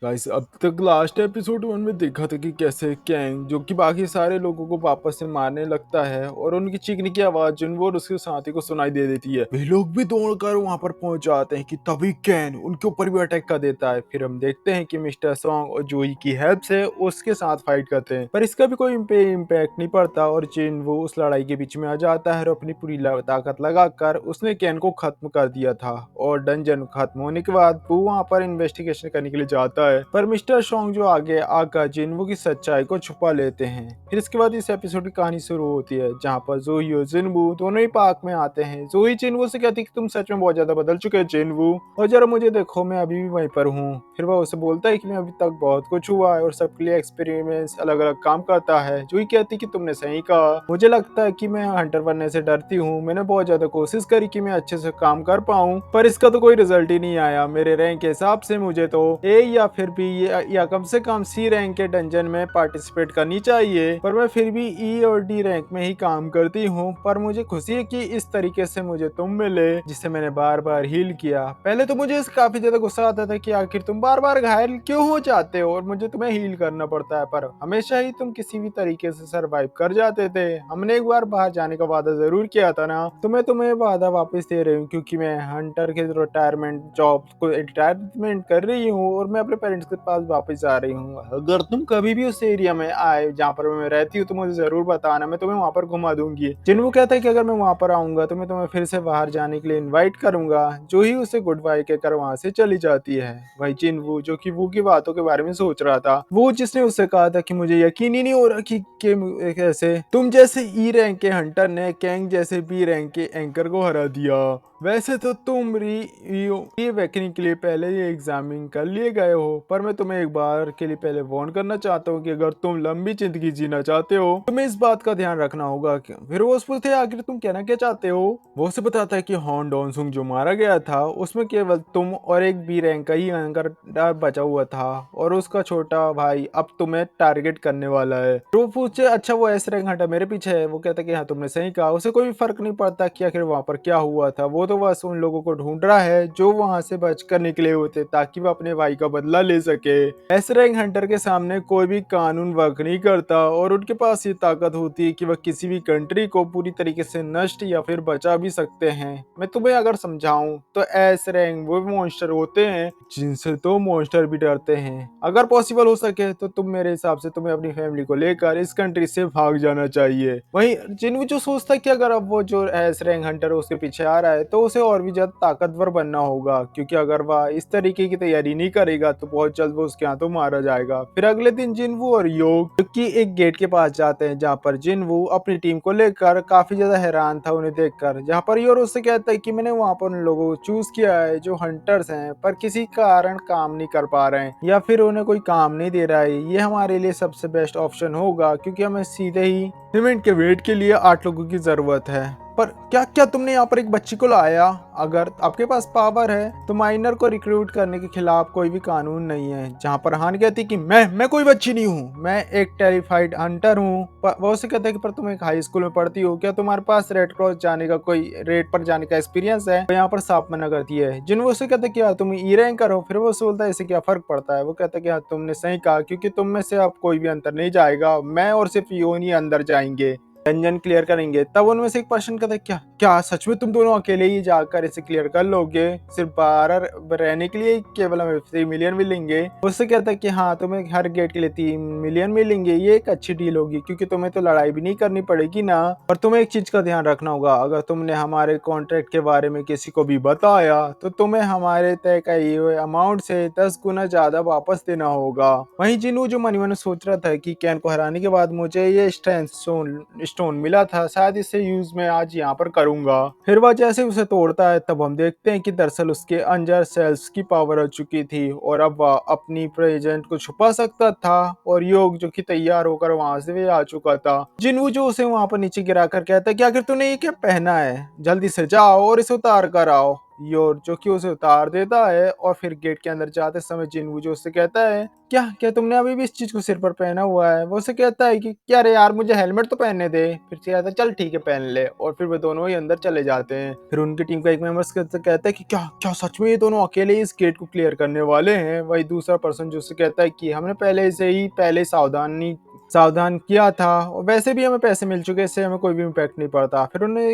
Guys अब तक last episode 1 में देखा था कि कैसे कैंग जो कि बाकी सारे लोगों को वापस से मारने लगता है और उनकी चीखने की आवाज जिन्वो और उसके साथी को सुनाई दे देती है। वे लोग भी दौड़कर वहां पर पहुंच जाते हैं कि तभी कैन उनके ऊपर भी अटैक कर देता है। फिर हम देखते हैं कि मिस्टर सॉन्ग और जोई की हेल्प से उसके साथ फाइट करते हैं, पर इसका भी कोई इम्पैक्ट नहीं पड़ता और जिन्वो उस लड़ाई के बीच में आ जाता है और अपनी पूरी ताकत लगाकर उसने कैन को खत्म कर दिया था। और डंजन खत्म होने के बाद वो वहां पर इन्वेस्टिगेशन करने के लिए जाता है, पर मिस्टर सॉन्ग जो आगे आकर जिन्वो की सच्चाई को छुपा लेते हैं। फिर इसके बाद इस एपिसोड की कहानी शुरू होती है, जहाँ पर जोई और जिन्वो दोनों ही पार्क में आते हैं। जोई जिन्वो से कहती है कि तुम सच में बहुत ज्यादा बदल चुके हो जिन्वो, और जरा मुझे देखो, मैं अभी भी वहीं पर हूँ। फिर वह उसे बोलता है कि मैं अभी तक बहुत कुछ हुआ है और सबके लिए एक्सपेरिमेंट्स अलग अलग काम करता है। जोई कहती कि तुमने सही कहा, मुझे लगता है कि मैं हंटर बनने से डरती हूँ। मैंने बहुत ज्यादा कोशिश करी कि मैं अच्छे से काम कर पाऊँ, पर इसका तो कोई रिजल्ट ही नहीं आया। मेरे रैंक के हिसाब से मुझे तो ए या फिर बी या कम से कम सी रैंक के डंजन में पार्टिसिपेट करनी चाहिए, पर मैं फिर भी ई और डी रैंक में ही काम करती हूँ। पर मुझे खुशी है कि इस तरीके से मुझे तुम मिले जिससे मैंने बार बार हील किया। पहले तो मुझे काफी ज्यादा गुस्सा आता था कि आखिर तुम बार बार घायल क्यों हो जाते हो और मुझे तुम्हें हील करना पड़ता है, पर हमेशा ही तुम किसी भी तरीके से सरवाइव कर जाते थे। हमने एक बार बाहर जाने का वादा जरूर किया था ना, तो मैं तुम्हें वादा वापस दे रही हूँ क्योंकि मैं हंटर के रिटायरमेंट जॉब को रिटायरमेंट कर रही हूँ और मैं अपने पेरेंट्स के पास वापस जा रही हूँ। अगर तुम कभी भी उस एरिया में आए जहाँ पर मैं रहती हूँ तो मुझे जरूर बताना, मैं तुम्हें वहाँ पर घुमा दूंगी। जिन्वो कहता है कि अगर मैं वहाँ पर आऊंगा तो मैं तुम्हें फिर से बाहर जाने के लिए इन्वाइट करूंगा। जो ही उसे गुड बाय कहकर वहाँ से चली जाती है। वही जिन्वो जो कि वो की बातों के बारे में सोच रहा था, वो जिसने उससे कहा था कि मुझे यकीन ही नहीं हो रहा कि कैसे तुम जैसे ई रैंक के हंटर ने कैंग जैसे बी रैंक के एंकर को हरा दिया। वैसे तो तुम रीवेकनिंग के लिए पहले ही एग्जामिन कर लिए गए हो, पर मैं तुम्हें एक बार के लिए पहले वार्न करना चाहता हूँ कि अगर तुम लंबी जिंदगी जीना चाहते हो तुम्हें इस बात का ध्यान रखना होगा। फिर वो पूछते हैं आखिर तुम कहना क्या चाहते हो। वो उसे बताता है कि हॉन डॉनसुंग जो मारा गया था उसमें केवल तुम और एक बी रैंक का ही एंकर बचा हुआ था और उसका छोटा भाई अब तुम्हें टारगेट करने वाला है। तो वो पूछे अच्छा वो एस रैंक हंटर मेरे पीछे है। वो कहता है कि हाँ तुमने सही कहा। उसे कोई फर्क नहीं पड़ता कि आखिर वहां पर क्या हुआ था, वो तो बस उन लोगों को ढूंढ रहा है जो वहां से बचकर निकले हुए थे ताकि वो अपने भाई का बदला ले सके। एस रैंक हंटर के सामने कोई भी कानून वर्क नहीं करता और उनके पास ये ताकत होती है कि वह किसी भी कंट्री को पूरी तरीके से नष्ट या फिर बचा भी सकते हैं। मैं तुम्हें अगर समझाऊं तो एस रैंक वो मॉन्स्टर होते हैं जिनसे तो मॉन्स्टर भी डरते हैं। अगर पॉसिबल हो सके तो तुम मेरे हिसाब से तुम्हें अपनी फैमिली को लेकर इस कंट्री से भाग जाना चाहिए। वहीं जिन्हों जो सोचता है कि अगर अब वो जो एस रैंक हंटर उसके पीछे आ रहा है तो उसे और भी ज्यादा ताकतवर बनना होगा, क्योंकि अगर वह इस तरीके की तैयारी नहीं करेगा तो बहुत जल्द वो उसके हाथों मारा जाएगा। फिर अगले दिन जिन्वो और योग की एक गेट के पास जाते हैं जहाँ पर जिन्वो अपनी टीम को लेकर काफी ज्यादा हैरान था उन्हें देखकर, जहाँ पर योर उससे कहता है कि मैंने वहां पर उन लोगों को चूज किया है जो हंटर्स हैं पर किसी कारण काम नहीं कर पा रहे हैं या फिर उन्हें कोई काम नहीं दे रहा है। ये हमारे लिए सबसे बेस्ट ऑप्शन होगा क्योंकि हमें सीधे ही सीमेंट के वेट के लिए 8 लोगों की जरूरत है। पर क्या क्या तुमने यहाँ पर एक बच्ची को लाया? अगर आपके पास पावर है तो माइनर को रिक्रूट करने के खिलाफ कोई भी कानून नहीं है। जहाँ पर हान कहती कि मैं कोई बच्ची नहीं हूँ, मैं एक टेरिफाइड हंटर हूँ। वो उसे कहता है कि पर तुम एक हाई स्कूल में पढ़ती हो, क्या तुम्हारे पास रेड क्रॉस जाने का कोई रेड पर जाने का एक्सपीरियंस है? तो यहाँ पर साफ मना करती है। जिन उसे कहते कि हाँ तुम ई रैंकर हो। फिर वो बोलता है इससे क्या फर्क पड़ता है? वो कहता है कि हाँ तुमने सही कहा क्योंकि तुम में से अब कोई भी अंतर नहीं जाएगा, मैं और सिर्फ योन ही अंदर जाएंगे, डंजन क्लियर करेंगे। तब उनमें से एक पर्सन कहता है क्या क्या सच में तुम दोनों अकेले ही जाकर इसे क्लियर कर लोगे? सिर्फ 12 रहने के लिए केवल हमें 3 मिलियन मिलेंगे। उससे कहता है कि हाँ तुम्हें हर गेट के लिए 3 मिलियन मिलेंगे, ये एक अच्छी डील होगी क्योंकि तुम्हें तो लड़ाई भी नहीं करनी पड़ेगी ना। और तुम्हें एक चीज का ध्यान रखना होगा, अगर तुमने हमारे कॉन्ट्रैक्ट के बारे में किसी को भी बताया तो तुम्हें हमारे तय किए हुए अमाउंट से 10 गुना ज्यादा वापस देना होगा। वहीं जिनू जो मन मन सोच रहा था कि कैन को हराने के बाद मुझे ये स्ट्रेंथ स्टोन मिला था, शायद इसे यूज मैं आज यहाँ पर करूंगा। फिर वह जैसे उसे तोड़ता है तब हम देखते हैं कि दरअसल उसके अंदर सेल्स की पावर आ चुकी थी और अब वह अपनी प्रेजेंट को छुपा सकता था। और योग जो कि तैयार होकर वहां से भी आ चुका था। जिनू जो उसे वहां पर नीचे गिरा कर कहता है कि आखिर तूने ये क्या पहना है, जल्दी से जाओ और इसे उतार कर आओ। योर जो कि उसे उतार देता है और फिर गेट के अंदर जाते समय जिनवू जो उससे कहता है, क्या क्या तुमने अभी भी इस चीज को सिर पर पहना हुआ है? वो उसे कहता है कि क्या रे यार, मुझे हेलमेट तो पहनने दे। फिर से कहता है चल ठीक है पहन ले, और फिर वो दोनों ही अंदर चले जाते हैं। फिर उनकी टीम का एक मेंबर्स कहता है कि क्या क्या सच में ये दोनों अकेले इस गेट को क्लियर करने वाले हैं? वही दूसरा पर्सन जो उससे कहता है कि हमने पहले सावधान किया था, और वैसे भी हमें पैसे मिल चुके, इससे हमें कोई भी इम्पैक्ट नहीं पड़ता। फिर उन्होंने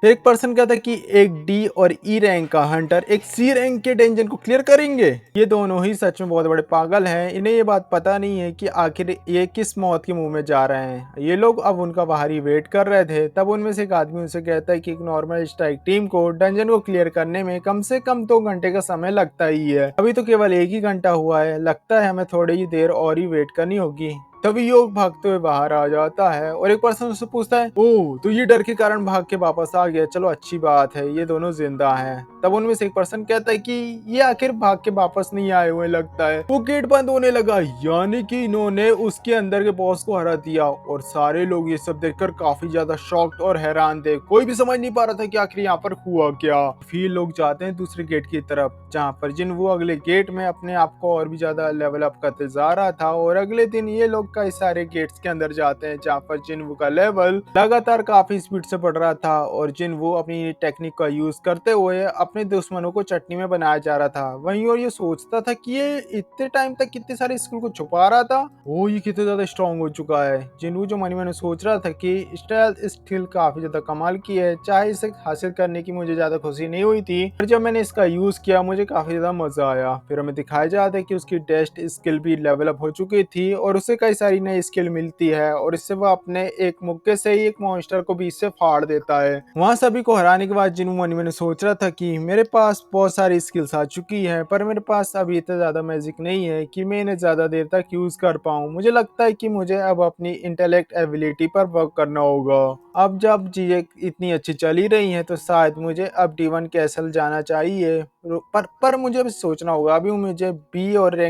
एक पर्सन कहता कि एक डी और ई रैंक का हंटर एक सी रैंक के डेंजन को क्लियर करेंगे। ये दोनों ही सच में बहुत बड़े पागल हैं। इन्हें ये बात पता नहीं है कि आखिर ये किस मौत के मुंह में जा रहे हैं। ये लोग अब उनका बाहरी वेट कर रहे थे, तब उनमें से एक आदमी उनसे कहता है कि एक नॉर्मल स्ट्राइक टीम को डंजन को क्लियर करने में कम से कम 2 घंटे का समय लगता ही है। अभी तो केवल 1 ही घंटा हुआ है, लगता है हमें थोड़ी ही देर और ही वेट करनी होगी। तभी योग भागते हुए बाहर आ जाता है और एक पर्सन उससे पूछता है, ओह तो ये डर के कारण भाग के वापस आ गया, चलो अच्छी बात है, ये दोनों जिंदा हैं। तब उनमें से एक पर्सन कहता है कि ये आखिर भाग के वापस नहीं आए हुए लगता है। वो गेट बंद होने लगा, यानी कि इन्होंने उसके अंदर के बॉस को हरा दिया। और सारे लोग ये सब देखकर काफी ज्यादा शॉक्ड और हैरान थे। कोई भी समझ नहीं पा रहा था कि आखिर यहाँ पर हुआ क्या। फिर लोग जाते हैं दूसरे गेट की तरफ, जहाँ पर जिन वो अगले गेट में अपने आप को और भी ज्यादा लेवल अप करते जा रहा था। और अगले दिन ये लोग कई सारे गेट्स के अंदर जाते हैं, जहाँ पर जिनवू का लेवल लगातार काफी स्पीड से बढ़ रहा था और जिनवू अपनी टेक्निक का यूज करते हुए अपने दुश्मनों को चटनी में बनाया जा रहा था। वहीं और ये सोचता था कि ये इतने टाइम तक कितने सारे स्किल को छुपा रहा था, वो ये कितने ज्यादा स्ट्रांग हो चुका है। जिनवू जो मन में सोच रहा था कि स्टेल्थ स्किल काफी ज्यादा कमाल की है, चाहे इसे हासिल करने की मुझे ज्यादा खुशी नहीं हुई थी, पर जब मैंने इसका यूज किया मुझे काफी ज्यादा मजा आया। फिर हमें दिखाया जाता है कि उसकी टेस्ट स्किल भी लेवल अप हो चुकी थी और उसे कई सारी नई स्किल मिलती है, और इससे वो अपने एक मुक्के से ही एक मॉन्स्टर को बीच से फाड़ देता है। वहाँ सभी को हराने के बाद जिनू मन में सोच रहा था कि मेरे पास बहुत सारी स्किल्स आ चुकी है, पर मेरे पास अभी इतना ज्यादा मैजिक नहीं है कि मैं इन्हें ज्यादा देर तक यूज कर पाऊँ। मुझे लगता है कि मुझे अब अपनी इंटेलेक्ट एबिलिटी पर वर्क करना होगा। अब जब चीजें इतनी अच्छी चली रही हैं तो शायद मुझे अब D1 कैसल जाना चाहिए, पर मुझे अभी सोचना होगा। अभी मुझे बी और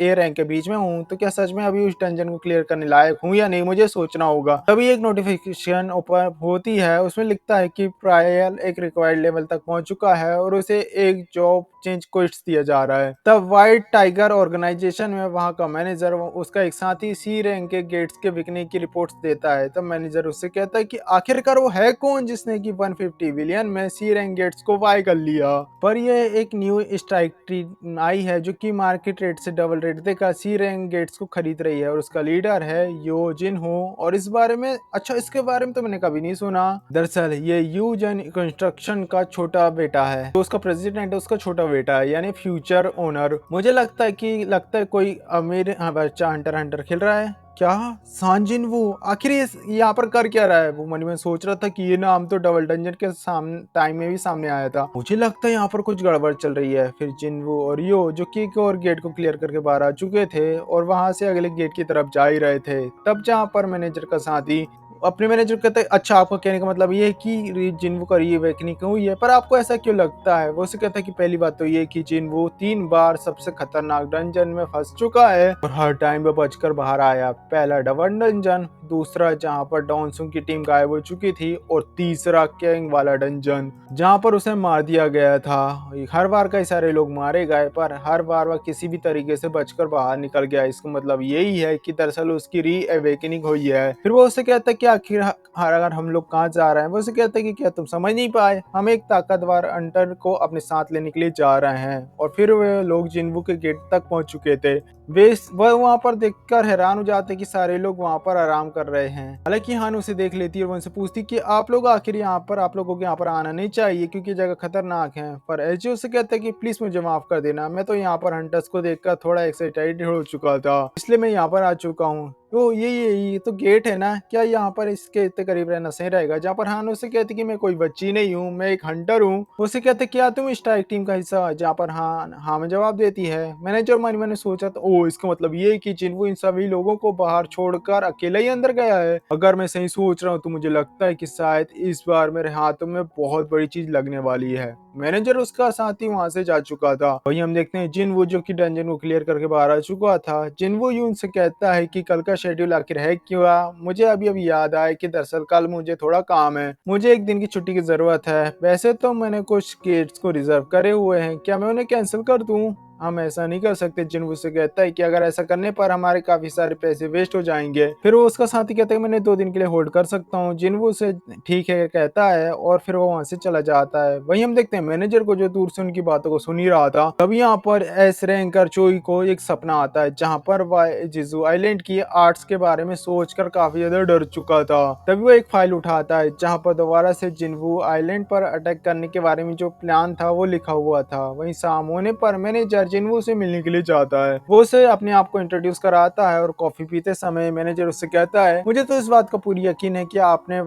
ए रैंक के बीच में हूँ, तो क्या सच में अभी उस डंजन को क्लियर करने लायक हूँ या नहीं, मुझे सोचना होगा। तभी एक नोटिफिकेशन ऊपर होती है, उसमें लिखता है कि ट्रायल एक रिक्वायर्ड लेवल तक पहुंच चुका है और उसे एक जॉब चेंज क्विट्स दिया जा रहा है। तब व्हाइट टाइगर ऑर्गेनाइजेशन में वहां का मैनेजर उसका एक साथी सी रैंक के गेट्स के बिकने की रिपोर्ट्स देता है। तब मैनेजर उससे कहता है कि आखिरकार वो है कौन जिसने कि 150 बिलियन में सी रैंक गेट्स को बाय कर लिया। पर यह एक न्यू स्ट्राइक टीम आई है जो कि मार्केट रेट से डबल रेट देकर सी रैंक गेट्स को खरीद रही है, और उसका लीडर है यो जिन हो। और इस बारे में इसके बारे में तो मैंने कभी नहीं सुना। दरअसल ये यू जन कंस्ट्रक्शन का छोटा बेटा है, तो उसका प्रेसिडेंट है उसका छोटा बेटा है, यानी फ्यूचर ओनर। मुझे लगता है कोई अमीर बच्चा हंटर हंटर खेल रहा है। क्या सांजिन वो आखिर ये यहाँ पर कर क्या रहा है? वो मन में सोच रहा था कि ये नाम तो डबल डंजन के सामने टाइम में भी सामने आया था। मुझे लगता है यहाँ पर कुछ गड़बड़ चल रही है। फिर जिनवू और यो जो कि एक और गेट को क्लियर करके बाहर आ चुके थे और वहां से अगले गेट की तरफ जा ही रहे थे, तब जहाँ पर मैनेजर का साथी अपने मैनेजर कहते हैं, अच्छा आपका कहने का मतलब ये है कि जिनवू का रीअवेकनिंग हुई है, पर आपको ऐसा क्यों लगता है? वो उसे कहता है कि पहली बात तो ये कि जिनवू 3 बार सबसे खतरनाक डंजन में फंस चुका है और हर टाइम वो बचकर बाहर आया। पहला डबल डंजन, दूसरा जहाँ पर डॉनसुंग की टीम गायब हो चुकी थी, और तीसरा किंग वाला डंजन जहाँ पर उसे मार दिया गया था। हर बार कई सारे लोग मारे गए, पर हर बार वह किसी भी तरीके से बचकर बाहर निकल गया। इसका मतलब यही है कि दरअसल उसकी रीअवेकनिंग हुई है। फिर वो उसे कहता है कि आखिर अगर हम लोग कहाँ जा रहे हैं? वो उसे कहता है कि क्या तुम समझ नहीं पाए, हम एक ताकतवर हंटर को अपने साथ लेने के लिए जा रहे हैं। और फिर वे लोग जिनवू के गेट तक पहुंच चुके थे। वह वहां पर देखकर हैरान हो जाते कि सारे लोग वहां पर आराम कर रहे हैं। हालांकि हान उसे देख लेती है और उनसे पूछती कि आप लोग आखिर आप लोगों को यहाँ पर आना नहीं चाहिए क्योंकि जगह खतरनाक है। पर एजी उसे कहता है कि प्लीज मुझे माफ कर देना, मैं तो यहाँ पर हंटर्स को देखकर थोड़ा एक्साइटेड हो चुका था, इसलिए मैं यहाँ पर आ चुका हूँ। तो ये तो गेट है ना, क्या यहाँ पर इसके इतने करीब रहना सही रहेगा? जहाँ पर हान उसे कहती कि मैं कोई बच्ची नहीं हूँ, मैं एक हंटर हूँ। उसे कहते क्या तुम स्ट्राइक टीम का हिस्सा? जहाँ पर हाँ में जवाब देती है। मैनेजर मैंने सोचा तो इसका मतलब ये कि जिनवू इन सभी लोगों को बाहर छोड़कर अकेला ही अंदर गया है। अगर मैं सही सोच रहा हूँ तो मुझे लगता है कि शायद इस बार मेरे हाथों में बहुत बड़ी चीज लगने वाली है। मैनेजर उसका साथी वहां से जा चुका था। वही हम देखते हैं जिनवू जो कि डंजन को क्लियर करके बाहर आ चुका था। जिनवू यून से कहता है कि कल का शेड्यूल आखिर है क्या? मुझे अभी-अभी याद आया कि दरअसल कल मुझे थोड़ा काम है। मुझे 1 दिन की छुट्टी की ज़रूरत है। वैसे तो मैंने कुछ गेट्स को रिज़र्व करे हुए हैं, क्या मैं उन्हें कैंसल कर दूँ? हम ऐसा नहीं कर सकते। जिन्हों से कहता है कि अगर ऐसा करने पर हमारे काफ़ी सारे पैसे वेस्ट हो जाएँगे। फिर वो उसका साथी कहता है कि मैंने 2 दिन के लिए होल्ड कर सकता हूँ। जिन्हों से ठीक है कहता है और फिर वो वहाँ से चला जाता है। वहीं हम देखते हैं मैनेजर को जो दूर से उनकी बातों को सुन ही रहा था। तभी यहाँ पर एस रैंकर चोई को एक सपना आता है जहाँ पर वह जिजू आइलैंड की आर्ट्स के बारे में सोचकर काफ़ी ज़्यादा डर चुका था। तभी वो एक फाइल उठाता है जहाँ पर दोबारा से जिन्वू आइलैंड पर अटैक करने के बारे में जो प्लान था वो लिखा हुआ था। वहीं शाम होने पर मैनेजर जिन्वू से मिलने के लिए जाता है। वो उसे अपने आप को इंट्रोड्यूस कराता है और कॉफी पीते समय मैनेजर उससे कहता है, मुझे तो इस बात का पूरी यकीन है कि आपने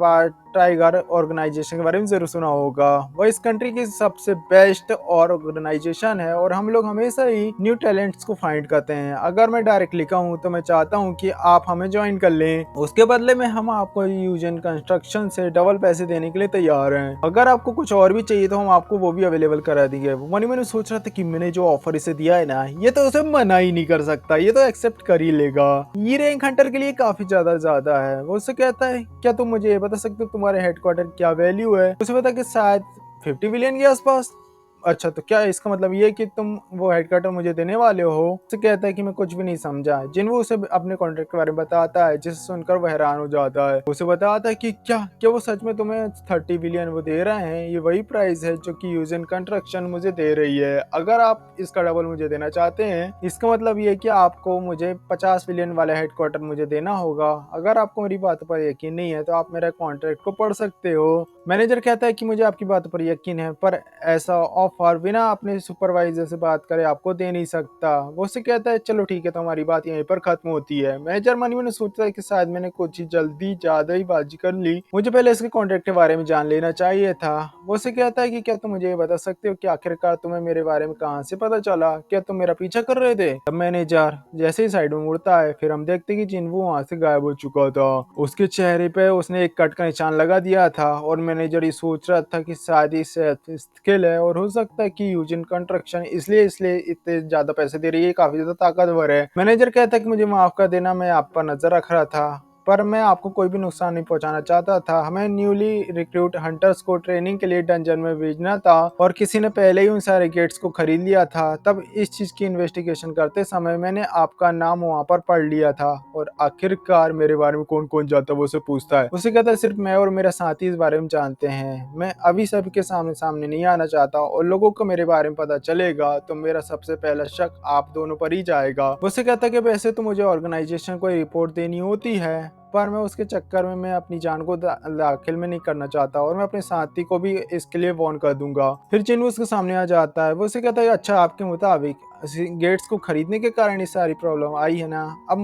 टाइगर ऑर्गेनाइजेशन के बारे में जरूर सुना होगा। वह इस कंट्री की सबसे बेस्ट ऑर्गेनाइजेशन है और हम लोग हमेशा ही न्यू टैलेंट्स को फाइंड करते हैं। अगर मैं डायरेक्ट लिखा हूँ तो मैं चाहता हूँ कि आप हमें ज्वाइन कर लें। उसके बदले में हम आपको यूजन कंस्ट्रक्शन से डबल पैसे देने के लिए तैयार हैं। अगर आपको कुछ और भी चाहिए तो हम आपको वो भी अवेलेबल करा देंगे। मनी मैंने सोच रहा था कि मैंने जो ऑफर इसे दिया है ना, ये तो उसे मना ही नहीं कर सकता, ये तो एक्सेप्ट कर ही लेगा। ये रैंक हंटर के लिए काफी ज्यादा है। वो उससे कहता है, क्या तुम मुझे ये बता सकते हो तुम्हारे हेडक्वार्टर क्या वैल्यू है? उसे पता कि शायद 50 बिलियन के आसपास। अच्छा, तो क्या इसका मतलब ये है कि तुम वो हेडक्वार्टर मुझे देने वाले हो? उसे कहता है कि मैं कुछ भी नहीं समझा। जिन्हों उसे अपने कॉन्ट्रैक्ट के बारे में बताता है जिसे सुनकर वह हैरान हो जाता है। उसे बताता है कि क्या वो सच में तुम्हें 30 बिलियन वो दे रहे हैं? ये वही प्राइस है जो कि यूजन कंस्ट्रक्शन मुझे दे रही है। अगर आप इसका डबल मुझे देना चाहते हैं, इसका मतलब ये है कि आपको मुझे 50 बिलियन वाला हेडक्वार्टर मुझे देना होगा। अगर आपको मेरी बात पर यकीन नहीं है तो आप मेरा कॉन्ट्रैक्ट को पढ़ सकते हो। मैनेजर कहता है कि मुझे आपकी बात पर यकीन है, पर ऐसा ऑफर बिना अपने सुपरवाइजर से बात करे आपको दे नहीं सकता। वो उससे कहता है, चलो ठीक है, तो हमारी बात यहीं पर खत्म होती है। मैनेजर मन ही मन सोचता है कि शायद मैंने कुछ जल्दी ज्यादा ही बाजी कर ली, मुझे पहले इसके कॉन्ट्रैक्ट के बारे में जान लेना चाहिए था। वो उससे कहता है कि क्या तुम मुझे ये बता सकते हो कि आखिरकार तुम्हें मेरे बारे में कहाँ से पता चला? क्या तुम मेरा पीछा कर रहे थे? तब मैनेजर जैसे ही साइड में मुड़ता है, फिर हम देखते हैं कि जिन्वू वहां से गायब हो चुका था। उसके चेहरे पे उसने एक कट का निशान लगा दिया था और मैनेजर ये सोच रहा था कि शायद इसे स्किल है और हो सकता है कि यूजिन कंस्ट्रक्शन इसलिए इतने ज्यादा पैसे दे रही है, काफी ज्यादा ताकतवर है। मैनेजर कहता है कि मुझे माफ कर देना, मैं आप पर नजर रख रहा था, पर मैं आपको कोई भी नुकसान नहीं पहुंचाना चाहता था। हमें न्यूली रिक्रूट हंटर्स को ट्रेनिंग के लिए डंजन में भेजना था और किसी ने पहले ही उन सारे गेट्स को खरीद लिया था। तब इस चीज की इन्वेस्टिगेशन करते समय मैंने आपका नाम वहां पर पढ़ लिया था और आखिरकार मेरे बारे में कौन कौन जानता है वो उसे पूछता है। उसे कहता है, सिर्फ मैं और मेरा साथी इस बारे में जानते हैं। मैं अभी सबके सामने नहीं आना चाहता और लोगों को मेरे बारे में पता चलेगा तो मेरा सबसे पहला शक आप दोनों पर ही जाएगा। उसे कहता है कि वैसे तो मुझे ऑर्गेनाइजेशन को रिपोर्ट देनी होती है, पर मैं उसके चक्कर में मैं अपनी जान को दाखिल में नहीं करना चाहता और मैं अपने साथी को भी इसके लिए वार्न कर दूंगा। फिर जिन्नू उसके सामने आ जाता है। वो उसे कहता है, अच्छा आपके मुताबिक गेट्स को खरीदने के कारण ये सारी प्रॉब्लम आई है ना? अब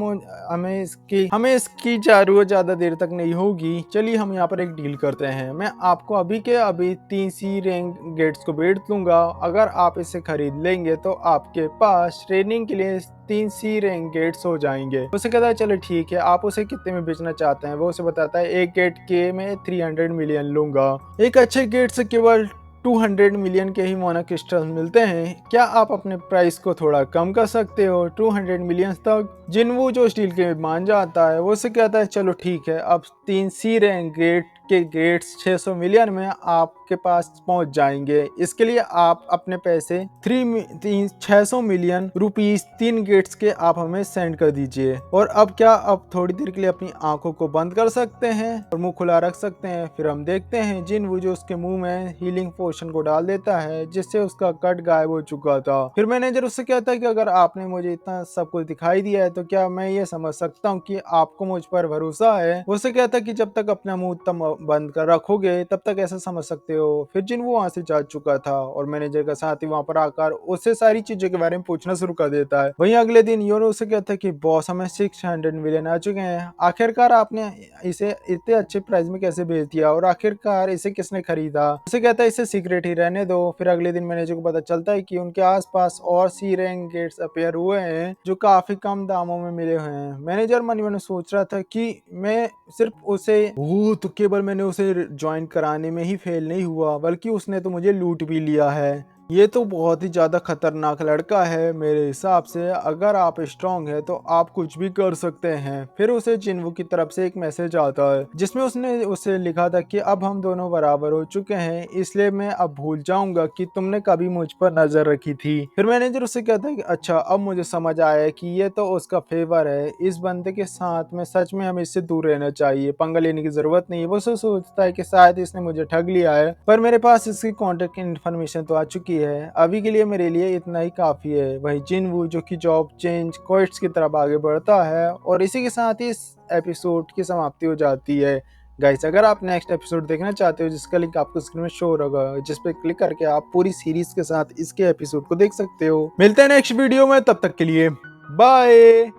हमें इसकी जरूरत ज्यादा देर तक नहीं होगी। चलिए हम यहाँ पर एक डील करते हैं। मैं आपको अभी के अभी 3 सी रैंक गेट्स को बेच दूंगा। अगर आप इसे खरीद लेंगे तो आपके पास ट्रेनिंग के लिए 3 सी रैंक गेट्स हो जाएंगे। उसे कहता है, चलो ठीक है, आप उसे कितने में बेचना चाहते हैं? वो उसे बताता है, एक गेट के मैं 300 मिलियन लूंगा। एक अच्छे गेट से केवल 200 मिलियन के ही मोना क्रिस्टल मिलते हैं। क्या आप अपने प्राइस को थोड़ा कम कर सकते हो 200 मिलियन तक? जिन्वू जो स्टील के मान जाता है, वो उसे कहता है, चलो ठीक है, अब 3 सी रैंक गेट के गेट्स 600 मिलियन में आपके पास पहुंच जाएंगे। इसके लिए आप अपने पैसे 600 मिलियन रुपीस 3 गेट्स के आप हमें सेंड कर दीजिए। और अब क्या आप थोड़ी देर के लिए अपनी आंखों को बंद कर सकते हैं और मुंह खुला रख सकते हैं। फिर हम देखते हैं जिन्वू जो उसके मुंह में हीलिंग पोशन को डाल देता है जिससे उसका कट गायब हो चुका था। फिर मैनेजर उससे कहता है कि अगर आपने मुझे इतना सब कुछ दिखाई दिया है तो क्या मैं ये समझ सकता हूँ कि आपको मुझ पर भरोसा है? उससे कहता है कि जब तक अपना मुंह तब बंद कर रखोगे तब तक ऐसा समझ सकते हो। फिर जिन्वू वहां से जा चुका था और मैनेजर का साथी वहां पर आकर उससे सारी चीजों के बारे में पूछना शुरू कर देता है। वहीं अगले दिन योरो उसे कहता है कि बॉस, हमें 600 मिलियन आ चुके हैं। आखिरकार आपने इसे इतने अच्छे प्राइस में कैसे बेच दिया और आखिरकार इसे किसने खरीदा? उसे कहता है, इसे सीक्रेट ही रहने दो। फिर अगले दिन मैनेजर को पता चलता है कि उनके आसपास और सी रैंक गेट्स अपेयर हुए हैं जो काफी कम दामों में मिले हुए हैं। मैनेजर मन ही मन सोच रहा था कि मैं सिर्फ उसे तो केवल मैंने उसे ज्वाइन कराने में ही फेल नहीं हुआ, बल्कि उसने तो मुझे लूट भी लिया है। ये तो बहुत ही ज़्यादा खतरनाक लड़का है मेरे हिसाब से। अगर आप स्ट्रांग है तो आप कुछ भी कर सकते हैं। फिर उसे जिन्वू की तरफ से एक मैसेज आता है जिसमें उसने उसे लिखा था कि अब हम दोनों बराबर हो चुके हैं, इसलिए मैं अब भूल जाऊंगा कि तुमने कभी मुझ पर नजर रखी थी। फिर मैनेजर उससे कहता है कि अच्छा, अब मुझे समझ आया कि ये तो उसका फेवर है। इस बंदे के साथ में सच में हमें इससे दूर रहना चाहिए, पंगा लेने की जरूरत नहीं है। वो सोचता है कि शायद इसने मुझे ठग लिया है, पर मेरे पास इसकी कॉन्टेक्ट इन्फॉर्मेशन तो आ चुकी है। अभी के लिए मेरे लिए इतना ही काफी है। वही जिनवू जो कि जॉब चेंज क्वेस्ट की तरफ आगे बढ़ता है, और इसी के साथ ही इस एपिसोड की समाप्ति हो जाती है। गाइस, अगर आप नेक्स्ट एपिसोड देखना चाहते हो जिसका लिंक आपको स्क्रीन में शो होगा, जिस पे क्लिक करके आप पूरी सीरीज के साथ इसके एपिसोड को देख सकते हो। मिलते हैं नेक्स्ट वीडियो में, तब तक के लिए बाय।